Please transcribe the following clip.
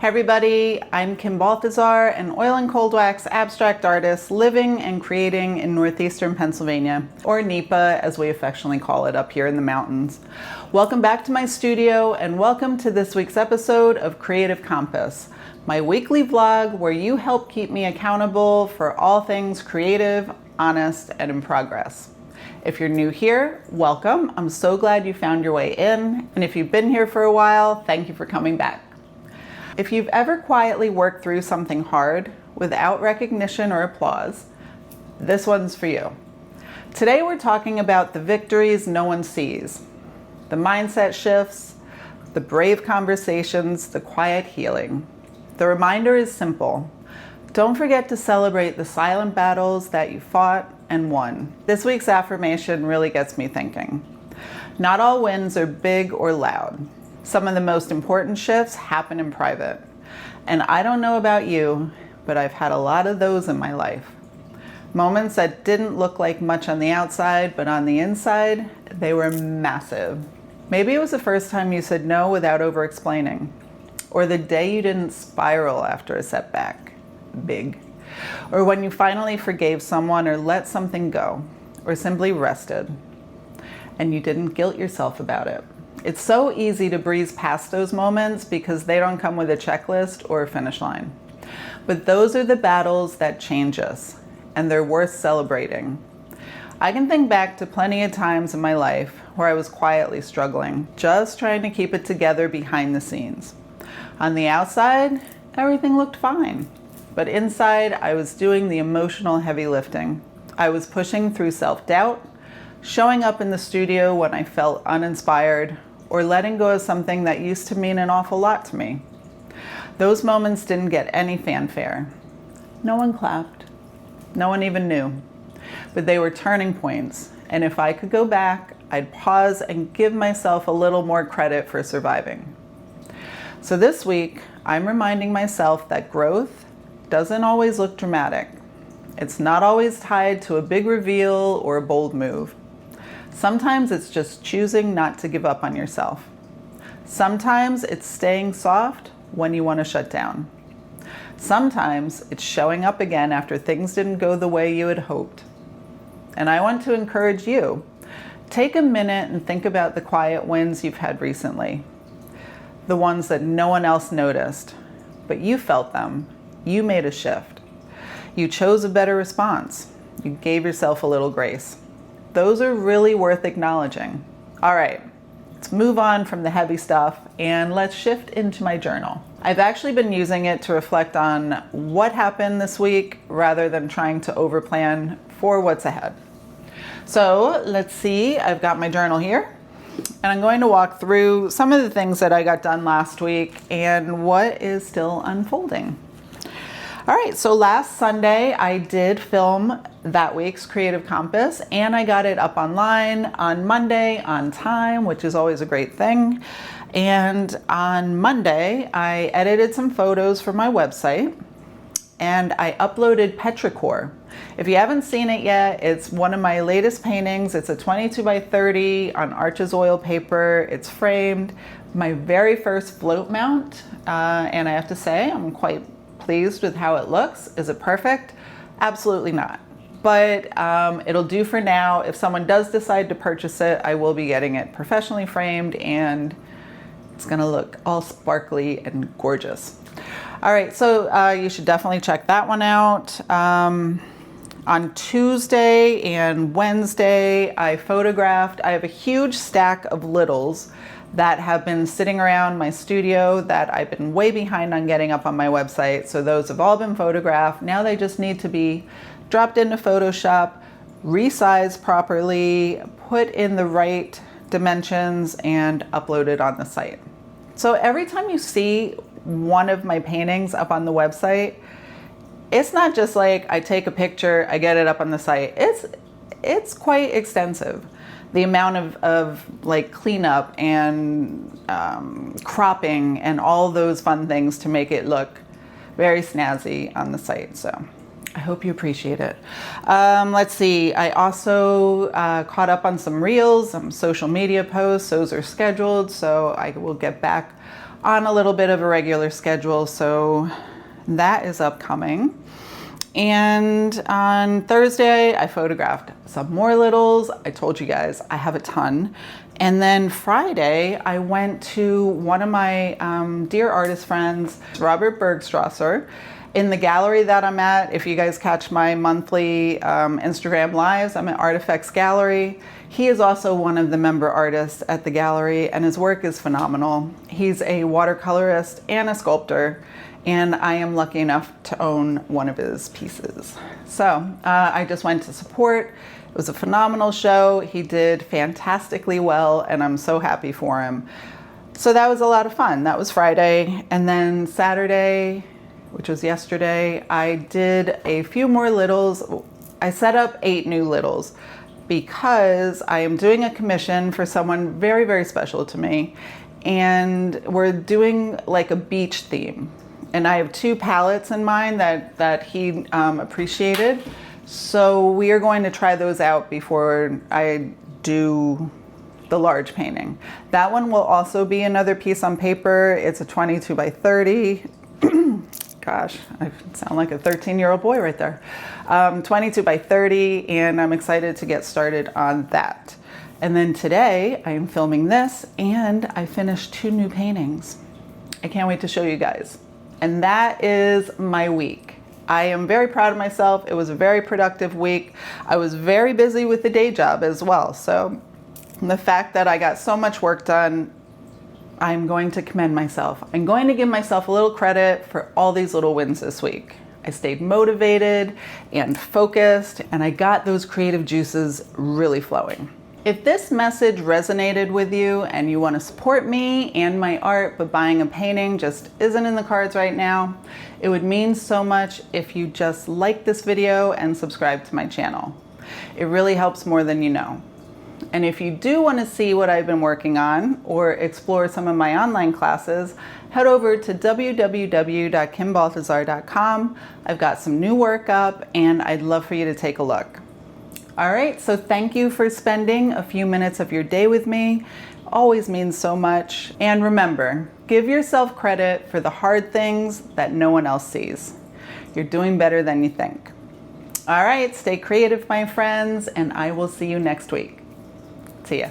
Hey everybody, I'm Kim Balthazar, an oil and cold wax abstract artist living and creating in northeastern Pennsylvania, or NEPA as we affectionately call it up here in the mountains. Welcome back to my studio and welcome to this week's episode of Creative Compass, my weekly vlog where you help keep me accountable for all things creative, honest, and in progress. If you're new here, welcome. I'm so glad you found your way in. And if you've been here for a while, thank you for coming back. If you've ever quietly worked through something hard without recognition or applause, this one's for you. Today we're talking about the victories no one sees, the mindset shifts, the brave conversations, the quiet healing. The reminder is simple. Don't forget to celebrate the silent battles that you fought and won. This week's affirmation really gets me thinking. Not all wins are big or loud. Some of the most important shifts happen in private. And I don't know about you, but I've had a lot of those in my life. Moments that didn't look like much on the outside, but on the inside, they were massive. Maybe it was the first time you said no without over-explaining, or the day you didn't spiral after a setback. Big. Or when you finally forgave someone or let something go, or simply rested, and you didn't guilt yourself about it. It's so easy to breeze past those moments because they don't come with a checklist or a finish line. But those are the battles that change us, and they're worth celebrating. I can think back to plenty of times in my life where I was quietly struggling, just trying to keep it together behind the scenes. On the outside, everything looked fine. But inside, I was doing the emotional heavy lifting. I was pushing through self-doubt, showing up in the studio when I felt uninspired, or letting go of something that used to mean an awful lot to me. Those moments didn't get any fanfare. No one clapped. No one even knew. But they were turning points, and if I could go back, I'd pause and give myself a little more credit for surviving. So this week, I'm reminding myself that growth doesn't always look dramatic. It's not always tied to a big reveal or a bold move. Sometimes it's just choosing not to give up on yourself. Sometimes it's staying soft when you want to shut down. Sometimes it's showing up again after things didn't go the way you had hoped. And I want to encourage you, take a minute and think about the quiet wins you've had recently. The ones that no one else noticed, but you felt them. You made a shift. You chose a better response. You gave yourself a little grace. Those are really worth acknowledging. All right, let's move on from the heavy stuff and let's shift into my journal. I've actually been using it to reflect on what happened this week rather than trying to overplan for what's ahead. So let's see, I've got my journal here and I'm going to walk through some of the things that I got done last week and what is still unfolding. All right, so last Sunday I did film that week's Creative Compass and I got it up online on Monday on time, which is always a great thing. And on Monday, I edited some photos for my website and I uploaded Petrichor. If you haven't seen it yet, it's one of my latest paintings. It's a 22 by 30 on Arches oil paper. It's framed, my very first float mount. And I have to say, I'm quite pleased with how it looks. Is it perfect? Absolutely not. But it'll do for now. If someone does decide to purchase it, I will be getting it professionally framed and it's gonna look all sparkly and gorgeous. All right, so you should definitely check that one out. On Tuesday and Wednesday, I have a huge stack of littles that have been sitting around my studio that I've been way behind on getting up on my website. So those have all been photographed. Now they just need to be dropped into Photoshop, resized properly, put in the right dimensions, and uploaded on the site. So every time you see one of my paintings up on the website, it's not just like I take a picture, I get it up on the site. It's quite extensive. The amount of like cleanup and cropping and all those fun things to make it look very snazzy on the site. So I hope you appreciate it. Let's see, I also caught up on some reels, some social media posts. Those are scheduled, so I will get back on a little bit of a regular schedule, so that is upcoming. And on Thursday, I photographed some more littles. I told you guys I have a ton. And then Friday, I went to one of my dear artist friends, Robert Bergstrasser, in the gallery that I'm at. If you guys catch my monthly Instagram lives, I'm at Artifacts Gallery. He is also one of the member artists at the gallery, and his work is phenomenal. He's a watercolorist and a sculptor, and I am lucky enough to own one of his pieces. So I just went to support. It was a phenomenal show. He did fantastically well, and I'm so happy for him. So that was a lot of fun. That was Friday. And then Saturday, which was yesterday, I did a few more littles. I set up 8 new littles because I am doing a commission for someone very, very special to me. And we're doing like a beach theme. And I have 2 palettes in mind that he appreciated. So we are going to try those out before I do the large painting. That one will also be another piece on paper. It's a 22 by 30. Gosh, I sound like a 13-year-old boy right there. 22 by 30, and I'm excited to get started on that. And then today I am filming this, and I finished 2 new paintings. I can't wait to show you guys. And that is my week. I am very proud of myself. It was a very productive week. I was very busy with the day job as well. So the fact that I got so much work done, I'm going to commend myself. I'm going to give myself a little credit for all these little wins this week. I stayed motivated and focused, and I got those creative juices really flowing. If this message resonated with you and you want to support me and my art, but buying a painting just isn't in the cards right now, it would mean so much if you just like this video and subscribe to my channel. It really helps more than you know. And if you do want to see what I've been working on or explore some of my online classes, head over to www.kimbalthazar.com. I've got some new work up, and I'd love for you to take a look. All right, so thank you for spending a few minutes of your day with me. Always means so much. And remember, give yourself credit for the hard things that no one else sees. You're doing better than you think. All right, stay creative, my friends, and I will see you next week. See ya.